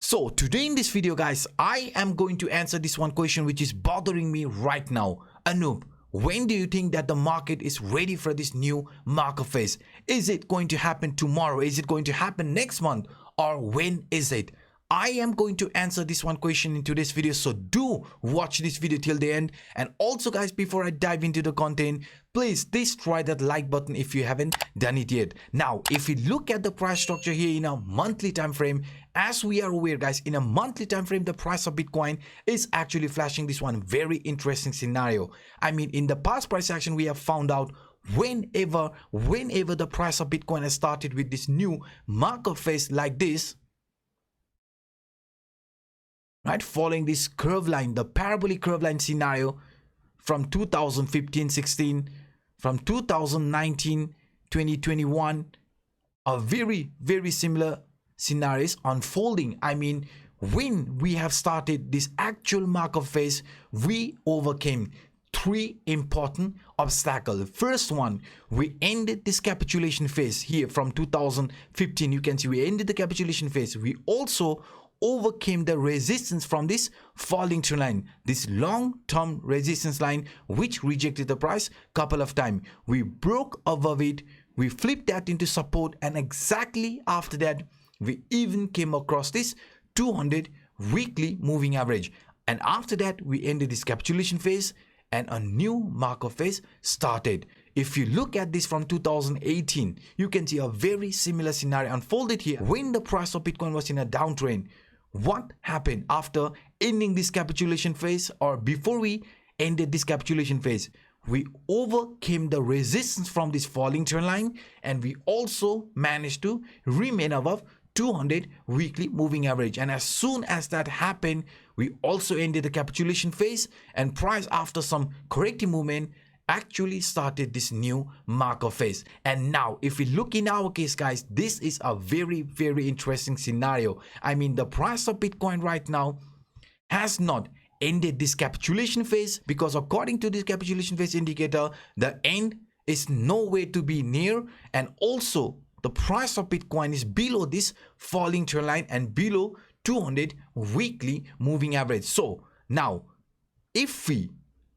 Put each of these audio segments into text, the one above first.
So today in this video guys, I am going to answer this one question which is bothering me right now. Anup, when do you think that the market is ready for this new market phase? Is it going to happen tomorrow? Is it going to happen next month? Or when is it? I am going to answer this one question in today's video, so do watch this video till the end. And also guys, before I dive into the content, please try that like button if you haven't done it yet. Now if we look at the price structure here in a monthly time frame, as we are aware guys, in a monthly time frame the price of Bitcoin is actually flashing this one very interesting scenario. I mean, in the past price action we have found out whenever the price of Bitcoin has started with this new market phase like this, right, following this curve line, the parabolic curve line scenario from 2015-16, from 2019-2021, a very similar scenarios unfolding. I mean, when we have started this actual market phase, we overcame three important obstacles. First one, we ended this capitulation phase here from 2015. You can see we ended the capitulation phase. We also overcame the resistance from this falling trend line, this long-term resistance line which rejected the price couple of times. We broke above it, we flipped that into support, and exactly after that we even came across this 200 weekly moving average. And after that we ended this capitulation phase and a new market phase started. If you look at this from 2018, you can see a very similar scenario unfolded here. When the price of Bitcoin was in a downtrend, what happened after ending this capitulation phase, or before we ended this capitulation phase? We overcame the resistance from this falling trend line, and we also managed to remain above 200 weekly moving average. And as soon as that happened, we also ended the capitulation phase, and price, after some corrective movement, actually started this new market phase. And now if we look in our case guys, this is a very interesting scenario. I mean, the price of Bitcoin right now has not ended this capitulation phase, because according to this capitulation phase indicator, the end is nowhere to be near, and also the price of Bitcoin is below this falling trend line and below 200 weekly moving average. So now if we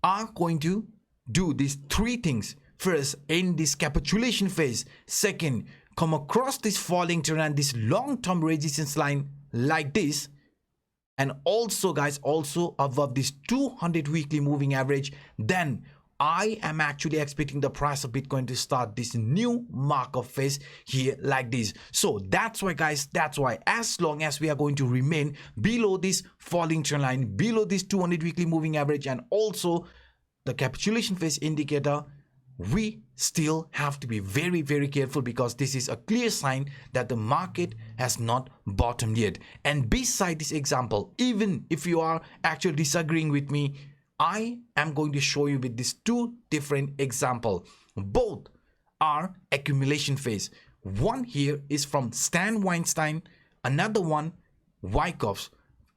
are going to do these three things: first, end this capitulation phase; second, come across this falling trend line, this long-term resistance line like this, and also guys, also above this 200 weekly moving average, then I am actually expecting the price of Bitcoin to start this new market phase here like this. So that's why guys, that's why as long as we are going to remain below this falling trend line, below this 200 weekly moving average, and also the capitulation phase indicator, we still have to be very careful, because this is a clear sign that the market has not bottomed yet. And beside this example, even if you are actually disagreeing with me, I am going to show you with these two different examples. Both are accumulation phase. One here is from Stan Weinstein, another one Wyckoff's.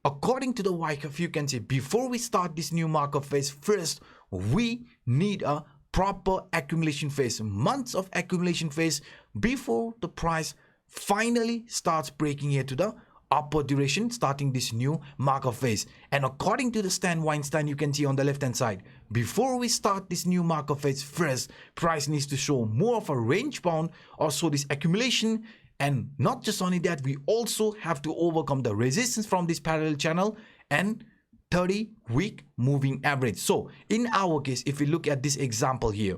According to the Wyckoff, you can see before we start this new market phase, first we need a proper accumulation phase, months of accumulation phase, before the price finally starts breaking here to the upper duration, starting this new market phase. And according to the Stan Weinstein, you can see on the left hand side, before we start this new market phase, first price needs to show more of a range bound, or so this accumulation. And not just only that, we also have to overcome the resistance from this parallel channel and 30-week moving average. So in our case, if we look at this example here,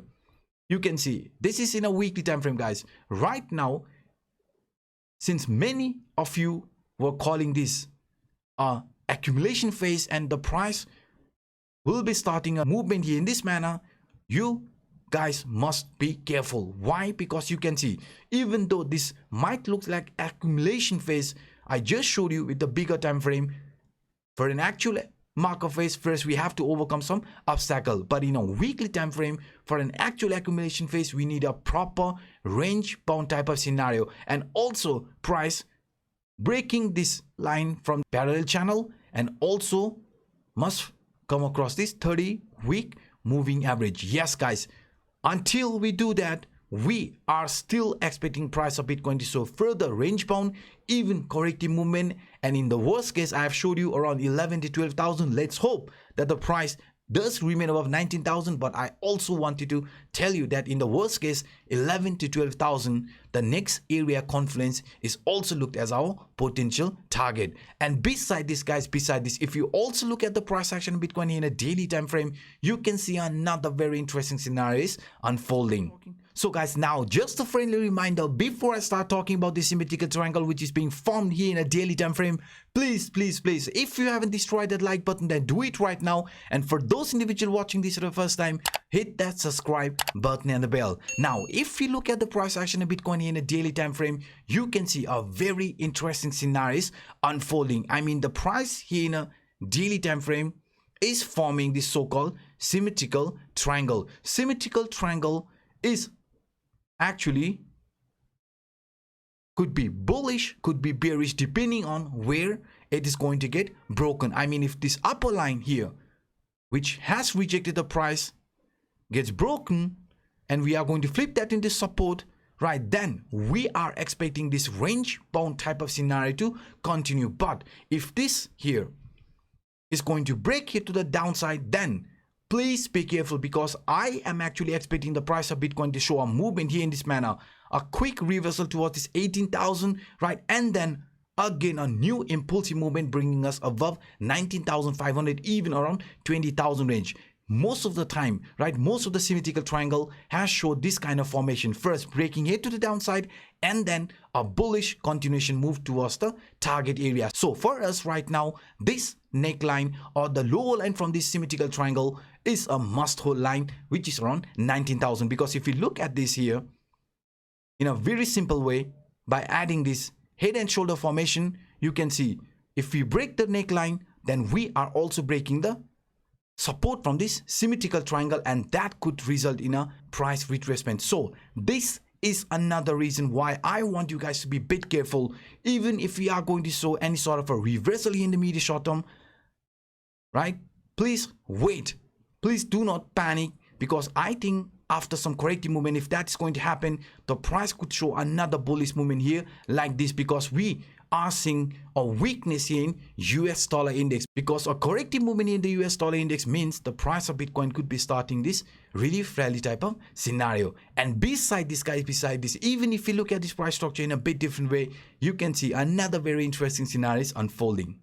you can see this is in a weekly time frame guys. Right now, since many of you were calling this accumulation phase and the price will be starting a movement here in this manner, you guys must be careful. Why? Because you can see, even though this might look like accumulation phase, I just showed you with the bigger time frame, for an actual market phase, first we have to overcome some obstacle. But in a weekly time frame, for an actual accumulation phase, we need a proper range bound type of scenario, and also price breaking this line from parallel channel, and also must come across this 30-week moving average. Yes guys, until we do that, we are still expecting price of Bitcoin to show further range bound, even corrective movement. And in the worst case, I have showed you around 11 to 12,000. Let's hope that the price does remain above 19,000, but I also wanted to tell you that in the worst case, 11 to 12,000, the next area confluence is also looked as our potential target. And beside this, guys, if you also look at the price action of Bitcoin in a daily time frame, you can see another very interesting scenario is unfolding. So guys, now just a friendly reminder before I start talking about this symmetrical triangle which is being formed here in a daily time frame, please, if you haven't destroyed that like button, then do it right now. And for those individuals watching this for the first time, hit that subscribe button and the bell. Now, if you look at the price action of Bitcoin here in a daily time frame, you can see a very interesting scenario is unfolding. I mean, the price here in a daily time frame is forming this so-called symmetrical triangle. Symmetrical triangle is actually could be bullish, could be bearish, depending on where it is going to get broken. I mean, if this upper line here, which has rejected the price, gets broken, and we are going to flip that into support, right, then we are expecting this range bound type of scenario to continue. But if this here is going to break here to the downside, then please be careful, because I am actually expecting the price of Bitcoin to show a movement here in this manner, a quick reversal towards this 18,000, right, and then again a new impulsive movement bringing us above 19,500, even around 20,000 range. Most of the time, right, most of the symmetrical triangle has showed this kind of formation, first breaking here to the downside and then a bullish continuation move towards the target area. So for us right now, this neckline or the lower line from this symmetrical triangle is a must hold line, which is around 19,000. Because if you look at this here in a very simple way, by adding this head and shoulder formation, you can see if we break the neckline, then we are also breaking the support from this symmetrical triangle, and that could result in a price retracement. So this is another reason why I want you guys to be a bit careful. Even if we are going to show any sort of a reversal in the medium short term, right, please wait, please do not panic, because I think after some corrective movement, if that's going to happen, the price could show another bullish movement here like this, because we are seeing a weakness in US dollar index. Because a corrective movement in the US dollar index means the price of Bitcoin could be starting this relief rally type of scenario. And beside this, guys, even if you look at this price structure in a bit different way, you can see another very interesting scenario is unfolding.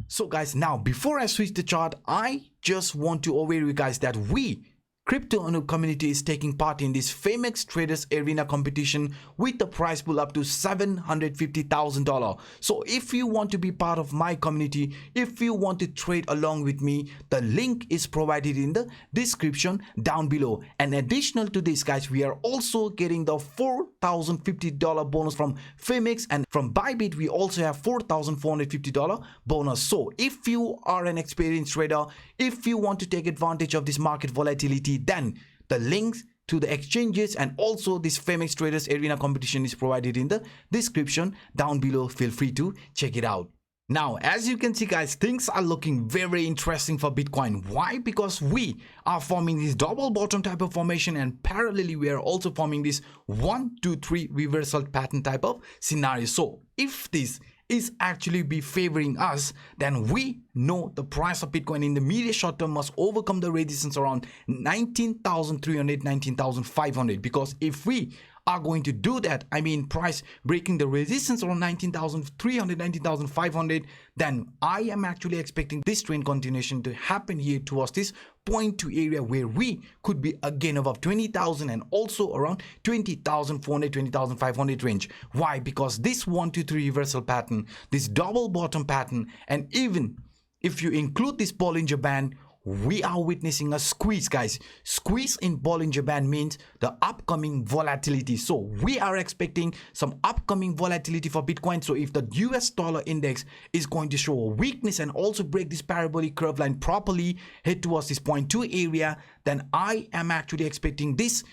So guys, now before I switch the chart, I just want to aware you guys that we Crypto Anup community is taking part in this Phemex Traders Arena competition with the prize pool up to $750,000. So if you want to be part of my community, if you want to trade along with me, the link is provided in the description down below. And additional to this, guys, we are also getting the $4,050 bonus from Phemex, and from Bybit we also have $4,450 bonus. So if you are an experienced trader, if you want to take advantage of this market volatility, then the links to the exchanges and also this Phemex Traders Arena competition is provided in the description down below. Feel free to check it out. Now, as you can see, guys, things are looking very interesting for Bitcoin. Why? Because we are forming this double bottom type of formation, and parallelly we are also forming this 1 2 3 reversal pattern type of scenario. So if this is actually be favoring us, then we know the price of Bitcoin in the medium short term must overcome the resistance around 19,300, 19,500. Because if we are going to do that, I mean price breaking the resistance around 19,300, 19,500, then I am actually expecting this trend continuation to happen here towards this point 2 area where we could be again above 20,000 and also around 20,400, 20,500 range. Why? Because this 1 2 3 reversal pattern, this double bottom pattern, and even if you include this Bollinger Band, we are witnessing a squeeze, guys. Squeeze in Bollinger Band means the upcoming volatility. So we are expecting some upcoming volatility for Bitcoin. So if the US dollar index is going to show a weakness and also break this parabolic curve line properly, head towards this point 2 area, then I am actually expecting this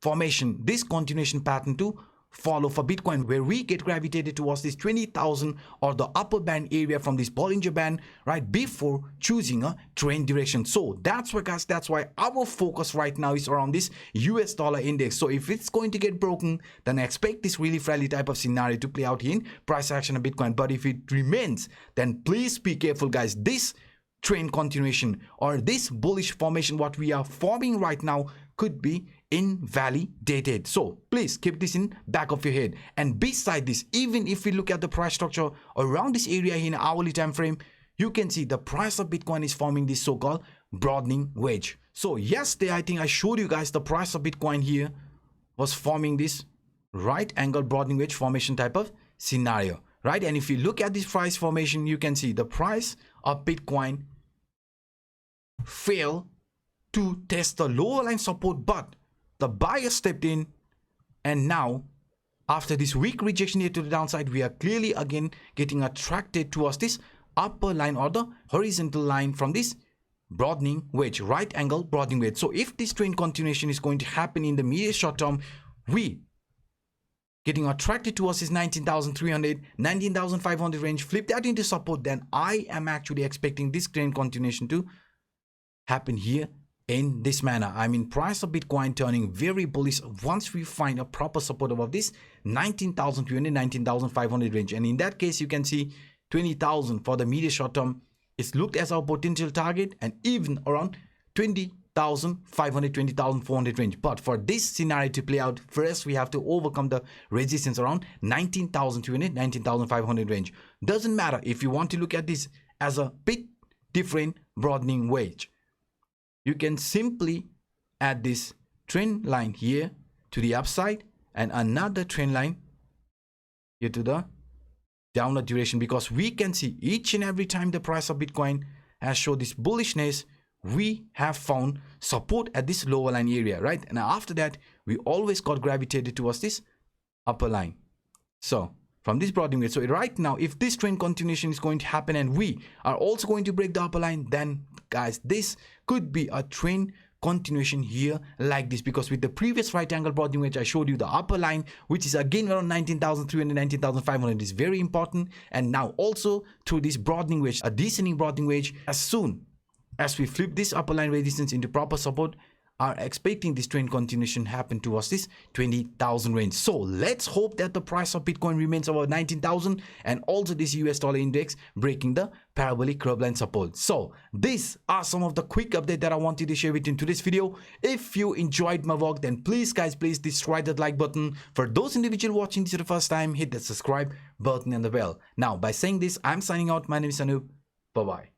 formation, this continuation pattern to follow for Bitcoin, where we get gravitated towards this 20,000 or the upper band area from this Bollinger Band, right, before choosing a trend direction. So that's why, guys, that's why our focus right now is around this US dollar index. So if it's going to get broken, then I expect this really friendly type of scenario to play out here in price action of Bitcoin. But if it remains, then please be careful, guys. This trend continuation or this bullish formation what we are forming right now could be invalidated. So please keep this in back of your head. And beside this, even if we look at the price structure around this area here in hourly time frame, you can see the price of Bitcoin is forming this so-called broadening wedge. So yesterday, I think I showed you guys the price of Bitcoin here was forming this right angle broadening wedge formation type of scenario, right? And if you look at this price formation, you can see the price of Bitcoin failed to test the lower line support, but the buyer stepped in, and now after this weak rejection here to the downside, we are clearly again getting attracted towards this upper line or the horizontal line from this broadening wedge, right angle broadening wedge. So if this trend continuation is going to happen in the medium short term, we getting attracted towards this 19,300, 19,500 range, flip that into support, then I am actually expecting this trend continuation to happen here in this manner. I mean, price of Bitcoin turning very bullish once we find a proper support above this 19,300, 19,500 range. And in that case, you can see 20,000 for the medium short term is looked as our potential target, and even around 20,500, 20,400 range. But for this scenario to play out, first we have to overcome the resistance around 19,200, 19,500 range. Doesn't matter if you want to look at this as a bit different broadening wedge. You can simply add this trend line here to the upside and another trend line here to the downward direction, because we can see each and every time the price of Bitcoin has shown this bullishness, we have found support at this lower line area, right? And after that, we always got gravitated towards this upper line. So from this broadening wedge, so right now, if this trend continuation is going to happen and we are also going to break the upper line, then guys, this could be a trend continuation here like this, because with the previous right angle broadening wedge, I showed you the upper line, which is again around 19,300, 19,500 is very important. And now also through this broadening wedge, a descending broadening wedge, as soon as we flip this upper line resistance into proper support, are expecting this trend continuation happen towards this 20,000 range. So let's hope that the price of Bitcoin remains above 19,000 and also this US dollar index breaking the parabolic curve line support. So these are some of the quick update that I wanted to share with you in today's video. If you enjoyed my work, then please guys, please destroy that like button. For those individuals watching this for the first time, hit the subscribe button and the bell. Now by saying this, I'm signing out. My name is Anup. Bye bye.